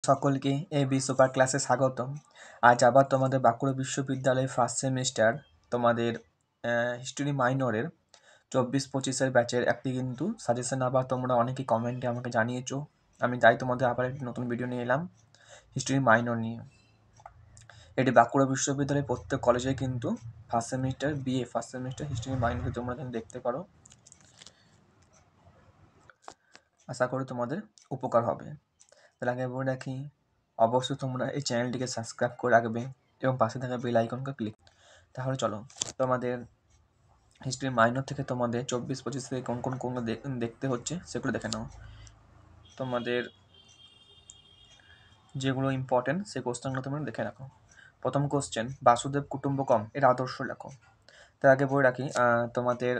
সকলকে AB super ক্লাসে স্বাগতম। আজ আবার তোমাদের বাঁকুড়া বিশ্ববিদ্যালয়ের ফার্স্ট সেমিস্টার তোমাদের হিস্ট্রি মাইনরের 24-25 ব্যাচের একটি কিন্তু সাজেশন আবার তোমরা অনেকেই কমেন্টে আমাকে জানিয়েছো। আমি তাই তোমাদের আবার একটি নতুন ভিডিও নিয়ে এলাম হিস্ট্রি মাইনর নিয়ে। এটি বাঁকুড়া বিশ্ববিদ্যালয়ের প্রত্যেক কলেজে কিন্তু ফার্স্ট সেমিস্টার হিস্ট্রি মাইনরে তোমরা কিন্তু দেখতে পারো। আশা করি তোমাদের উপকার হবে। তাহলে আগে বলে রাখি, অবশ্যই তোমরা এই চ্যানেলটিকে সাবস্ক্রাইব করে রাখবে এবং পাশে থাকা বেল আইকনকে ক্লিক। তাহলে চলো, তোমাদের হিস্ট্রি মাইনর থেকে তোমাদের 24-25 থেকে কোন কোন কোন দেখতে হচ্ছে সেগুলো দেখে নাও। তোমাদের যেগুলো ইম্পর্টেন্ট সেই কোশ্চেনগুলো তোমরা দেখে রাখো। প্রথম কোশ্চেন, বাসুদেব কুটুম্বকম এর আদর্শ লেখো। তার আগে বলে রাখি, তোমাদের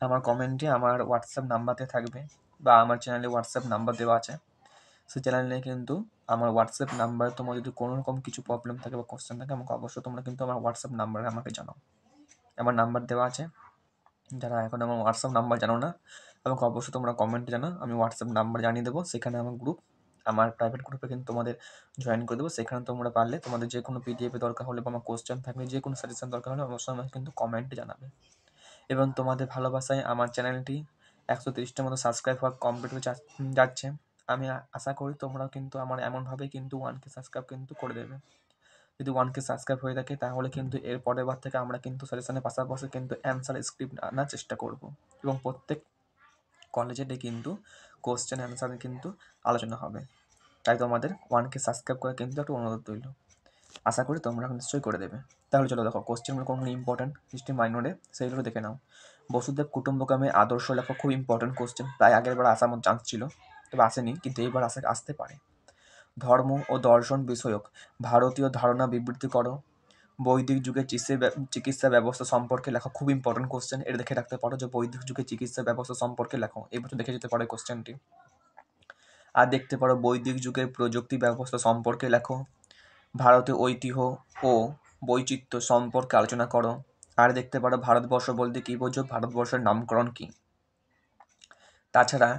আমার কমেন্টে আমার হোয়াটসঅ্যাপ নাম্বারতে থাকবে বা আমার চ্যানেলে হোয়াটসঅ্যাপ নাম্বার দেওয়া আছে। সেই চ্যানেলে কিন্তু আমার হোয়াটসঅ্যাপ নাম্বার, তোমার যদি কোনো রকম কিছু প্রবলেম থাকে বা কোশ্চেন থাকে আমাকে অবশ্যই তোমরা কিন্তু আমার হোয়াটসঅ্যাপ নাম্বারে আমাকে জানাও। আমার নাম্বার দেওয়া আছে। যারা এখন আমার হোয়াটসঅ্যাপ নাম্বার জানো না, আমাকে অবশ্যই তোমরা কমেন্টে জানাও, আমি হোয়াটসঅ্যাপ নাম্বার জানিয়ে দেবো। সেখানে আমার প্রাইভেট গ্রুপে কিন্তু তোমাদের জয়েন করে দেবো। সেখানে তোমরা পারলে তোমাদের যে কোনো পিডিএফ দরকার হলে বা আমার কোশ্চেন থাকলে, যে কোনো সাজেশন দরকার হলে অবশ্যই আমাকে কিন্তু কমেন্টে জানাবে। এবং তোমাদের ভালোবাসায় আমার চ্যানেলটি 130টার মতো সাবস্ক্রাইব হওয়া কমপ্লিট হয়ে যাচ্ছে। আমি আশা করি তোমরাও কিন্তু আমার এমনভাবে কিন্তু 1K সাবস্ক্রাইব কিন্তু করে দেবে। যদি 1K সাবস্ক্রাইব হয়ে থাকে তাহলে কিন্তু এর পরের বার থেকে আমরা কিন্তু সাজেশনের পাশাপাশি কিন্তু অ্যান্সার স্ক্রিপ্ট আনার চেষ্টা করব এবং প্রত্যেক কলেজেতে কিন্তু কোশ্চেন অ্যান্সার কিন্তু আলোচনা হবে। তাই তোমাদের 1K সাবস্ক্রাইব করা কিন্তু একটা অনুরোধ রইল। আশা করি তোমরা নিশ্চয়ই করে দেবে। তাহলে চলো দেখো, কোশ্চেনগুলো কোনগুলো ইম্পর্টেন্ট হিস্ট্রি মাইনরে সেইগুলো দেখে নাও। বসুদেব কুটুম্বকমে আদর্শ লেখা খুব ইম্পর্টেন্ট কোশ্চেন। প্রায় আগের বার আসার মতো চান্স ছিল, তবে আসেনি, কিন্তু এইবার আসতে পারে। ধর্ম ও দর্শন বিষয়ক ভারতীয় ধারণা বিবৃতি করো। বৈদিক যুগের চিকিৎসা ব্যবস্থা সম্পর্কে লেখা খুব ইম্পর্টেন্ট কোশ্চেন। এটা দেখে রাখতে পারো যে বৈদিক যুগের চিকিৎসা ব্যবস্থা সম্পর্কে লেখো। এই বছর দেখে যেতে পারে কোশ্চেনটি। আর দেখতে পারো বৈদিক যুগের প্রযুক্তি ব্যবস্থা সম্পর্কে লেখো। ভারতীয় ঐতিহ্য ও বৈচিত্র্য সম্পর্কে আলোচনা করো। আর দেখতে পারো ভারতবর্ষ বলতে কী বোঝো, ভারতবর্ষের নামকরণ কী। তাছাড়া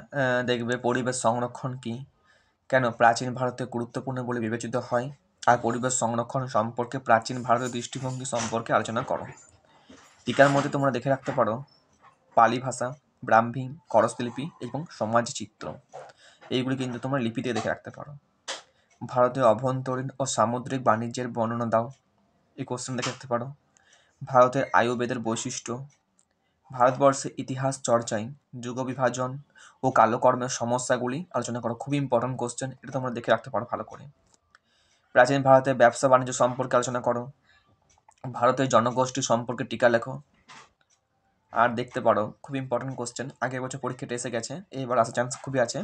দেখবে পরিবেশ সংরক্ষণ কী, কেন প্রাচীন ভারতে গুরুত্বপূর্ণ বলে বিবেচিত হয়। আর পরিবেশ সংরক্ষণ সম্পর্কে প্রাচীন ভারতের দৃষ্টিভঙ্গি সম্পর্কে আলোচনা করো। টিকার মধ্যে তোমরা দেখে রাখতে পারো পালি ভাষা, ব্রাহ্মী, করসলিপি এবং সমাজচিত্র। এইগুলি কিন্তু তোমরা লিপিতে দেখে রাখতে পারো। ভারতের অভ্যন্তরীণ ও সামুদ্রিক বাণিজ্যের বর্ণনা দাও। এই কোশ্চেন দেখে রাখতে পারো। ভারতের আয়ুর্বেদের বৈশিষ্ট্য। ভারতবর্ষের ইতিহাস চর্চায় যুগ বিভাজন ও কালকর্মের সমস্যাগুলি আলোচনা করো। খুবই ইম্পর্টেন্ট কোশ্চেন, এটা তোমরা দেখে রাখতে পারো ভালো করে। প্রাচীন ভারতের ব্যবসা বাণিজ্য সম্পর্কে আলোচনা করো। ভারতের জনগোষ্ঠী সম্পর্কে টিকা লেখো। আর দেখতে পারো খুব ইম্পর্টেন্ট কোশ্চেন, আগের বছর পরীক্ষাটা এসে গেছে, এবার আসার চান্স খুবই আছে।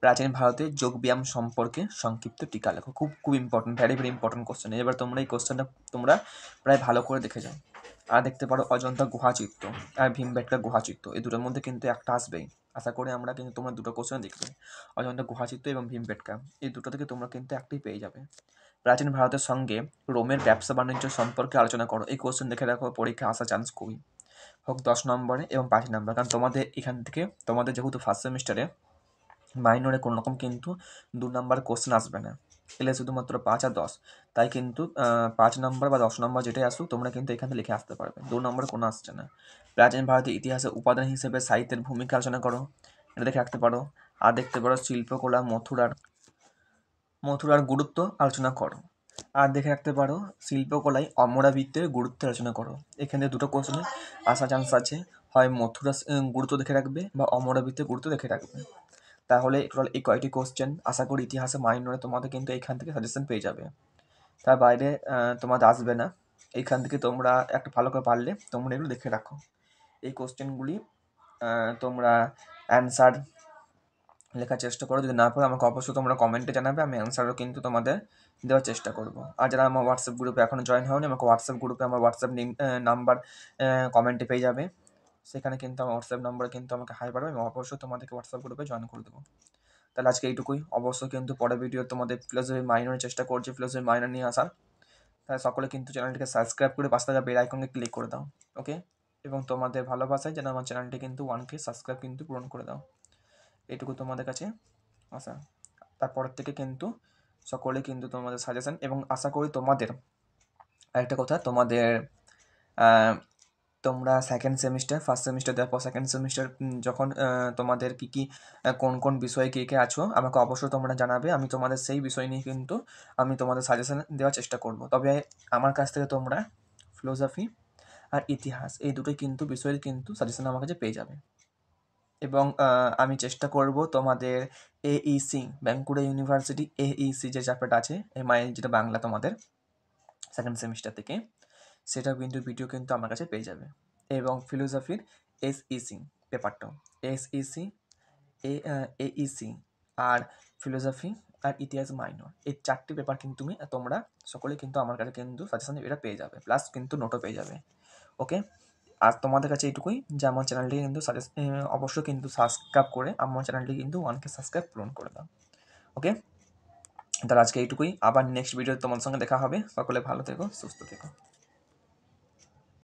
প্রাচীন ভারতে যোগব্যায়াম সম্পর্কে সংক্ষিপ্ত টিকা লেখো। খুব খুব important, very very important question. এবার তোমরা এই কোশ্চেনটা তোমরা প্রায় ভালো করে দেখে যাও। আর দেখতে পারো অজন্তা গুহাচিত্র আর ভীমবেটকা গুহাচিত্র, এই দুটোর মধ্যে কিন্তু একটা আসবেই। আশা করি আমরা কিন্তু তোমরা দুটো কোশ্চেন দেখবে, অজন্তা গুহাচিত্র এবং ভীমবেটকা, এই দুটো থেকে তোমরা কিন্তু একটাই পেয়ে যাবে। প্রাচীন ভারতের সঙ্গে রোমের ব্যবসা বাণিজ্য সম্পর্কে আলোচনা করো। এই কোশ্চেন দেখে রাখো, পরীক্ষা আসার চান্স খুবই, হোক 10 নম্বরে এবং 5 নম্বর। কারণ তোমাদের এখান থেকে তোমাদের যেহেতু ফার্স্ট সেমিস্টারে মাইনরে কোনো রকম কিন্তু 2 নম্বর কোশ্চেন আসবে না, এলে শুধুমাত্র 5 আর 10। তাই কিন্তু 5 নম্বর বা 10 নম্বর যেটাই আসুক তোমরা কিন্তু এখানে লিখে আসতে পারবে, 2 নম্বরে কোনো আসছে না। প্রাচীন ভারতের ইতিহাসে উপাদান হিসেবে সাহিত্যের ভূমিকা আলোচনা করো। এটা দেখে রাখতে পারো। আর দেখতে পারো শিল্পকলা মথুরার গুরুত্ব আলোচনা করো। আর দেখে রাখতে পারো শিল্পকলায় অমরাবৃত্তের গুরুত্ব আলোচনা করো। এখানে দুটো কোশ্চেনে আসার চান্স আছে, হয় মথুরা গুরুত্ব দেখে রাখবে বা অমরাবৃত্তের গুরুত্ব দেখে রাখবে। তাহলে টোটাল এই কয়টি কোশ্চেন আশা করি ইতিহাসে মাইনরে তোমাদের কিন্তু এইখান থেকে সাজেশন পেয়ে যাবে। তার বাইরে তোমাদের আসবে না। এইখান থেকে তোমরা একটা ভালো করে পারলে তোমরা এগুলো দেখে রাখো। এই কোশ্চেনগুলি তোমরা অ্যান্সার লেখার চেষ্টা করো। যদি না পারো আমাকে অবশ্যই তোমরা কমেন্টে জানাবে, আমি অ্যান্সারও কিন্তু তোমাদের দেওয়ার চেষ্টা করব। আর যারা আমার হোয়াটসঅ্যাপ গ্রুপে এখনও জয়েন হয়নি, আমাকে হোয়াটসঅ্যাপ গ্রুপে আমার হোয়াটসঅ্যাপ নাম্বার কমেন্টে পেয়ে যাবে। সেখানে কিন্তু আমার হোয়াটসঅ্যাপ নাম্বারে কিন্তু আমাকে হাই পারবে, আমি অবশ্যই তোমাদেরকে হোয়াটসঅ্যাপ গ্রুপে জয়েন করে দেবো। তাহলে আজকে এইটুকুই। অবশ্যই কিন্তু পরের ভিডিও তোমাদের ফিলোসফি মাইনরের চেষ্টা করছি, ফিলোসফি মাইনর নিয়ে আসার। তাই সকলে কিন্তু চ্যানেলটিকে সাবস্ক্রাইব করে পাশে থাকা বেল আইকনে ক্লিক করে দাও, ওকে। এবং তোমাদের ভালোবাসায় যেন আমার চ্যানেলটি কিন্তু 1K সাবস্ক্রাইব কিন্তু পূরণ করে দাও, এটুকু তোমাদের কাছে আশা। তারপরের থেকে কিন্তু সকলে কিন্তু তোমাদের সাজেশন, এবং আশা করি তোমাদের আরেকটা কথা, তোমাদের তোমরা সেকেন্ড সেমিস্টার, ফার্স্ট সেমিস্টার দেওয়ার পর সেকেন্ড সেমিস্টার যখন তোমাদের কী কী কোন কোন বিষয়ে কে কে আছো আমাকে অবশ্যই তোমরা জানাবে। আমি তোমাদের সেই বিষয় নিয়ে কিন্তু আমি তোমাদের সাজেশন দেওয়ার চেষ্টা করব। তবে আমার কাছ থেকে তোমরা ফিলোসফি আর ইতিহাস এই দুটোই কিন্তু বিষয়ের কিন্তু সাজেশন আমার কাছে পেয়ে যাবে। এবং আমি চেষ্টা করব তোমাদের এইসি, বাঁকুড়া ইউনিভার্সিটি এইসি যে চ্যাপ্টারটা আছে, এমআইএল যেটা বাংলা তোমাদের সেকেন্ড সেমিস্টার থেকে, সেটাও কিন্তু ভিডিও কিন্তু আমার কাছে পেয়ে যাবে। এবং ফিলোসফির এসইসি পেপারটাও, এসইসি, এইসি আর ফিলোসফি আর ইতিহাস মাইনর, এই 4টি পেপার কিন্তু তোমরা সকলে কিন্তু আমার কাছে কিন্তু সাজেশন এটা পেয়ে যাবে, প্লাস কিন্তু নোটও পেয়ে যাবে। ওকে, আর তোমাদের কাছে এইটুকুই যে আমার চ্যানেলটি কিন্তু অবশ্যই কিন্তু সাবস্ক্রাইব করে আমার চ্যানেলটি কিন্তু 1K সাবস্ক্রাইব পূরণ করে দাও। ওকে, তাহলে আজকে এইটুকুই, আবার নেক্সট ভিডিও তোমার সঙ্গে দেখা হবে। সকলে ভালো থেকো, সুস্থ থেকো।